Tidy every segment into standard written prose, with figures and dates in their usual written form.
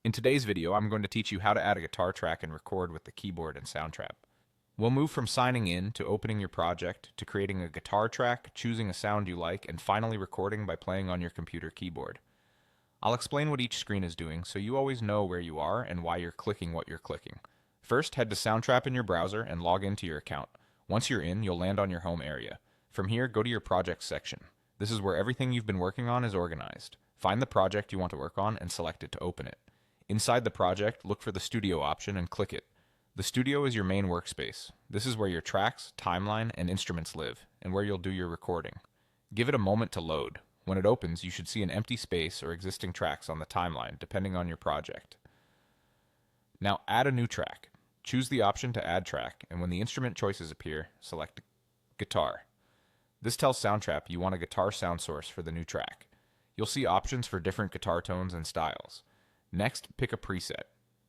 In today's video, I'm going to teach you how to add a guitar track and record with the keyboard in Soundtrap. We'll move from signing in to opening your project to creating a guitar track, choosing a sound you like, and finally recording by playing on your computer keyboard. I'll explain what each screen is doing so you always know where you are and why you're clicking what you're clicking. First, head to Soundtrap in your browser and log into your account. Once you're in, you'll land on your home area. From here, go to your projects section. This is where everything you've been working on is organized. Find the project you want to work on and select it to open it. Inside the project, look for the Studio option and click it. The Studio is your main workspace. This is where your tracks, timeline, and instruments live, and where you'll do your recording. Give it a moment to load. When it opens, you should see an empty space or existing tracks on the timeline, depending on your project. Now add a new track. Choose the option to add track, and when the instrument choices appear, select Guitar. This tells Soundtrap you want a guitar sound source for the new track. You'll see options for different guitar tones and styles. Next, pick a preset.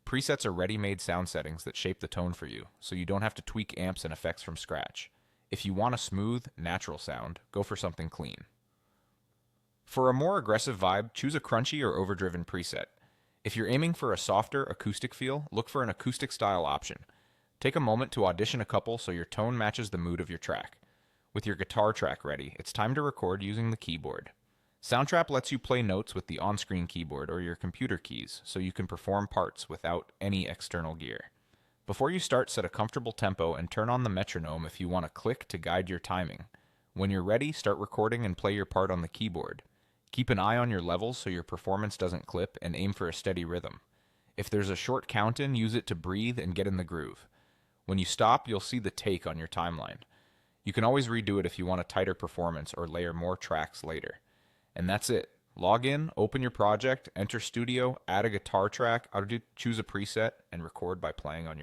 Presets are ready-made sound settings that shape the tone for you, so you don't have to tweak amps and effects from scratch. If you want a smooth, natural sound, go for something clean. For a more aggressive vibe, choose a crunchy or overdriven preset. If you're aiming for a softer, acoustic feel, look for an acoustic style option. Take a moment to audition a couple so your tone matches the mood of your track. With your guitar track ready, it's time to record using the keyboard. Soundtrap lets you play notes with the on-screen keyboard or your computer keys, so you can perform parts without any external gear. Before you start, set a comfortable tempo and turn on the metronome if you want a click to guide your timing. When you're ready, start recording and play your part on the keyboard. Keep an eye on your levels so your performance doesn't clip, and aim for a steady rhythm. If there's a short count-in, use it to breathe and get in the groove. When you stop, you'll see the take on your timeline. You can always redo it if you want a tighter performance or layer more tracks later. And that's it. Log in, open your project, enter Studio, add a guitar track, choose a preset, and record by playing on your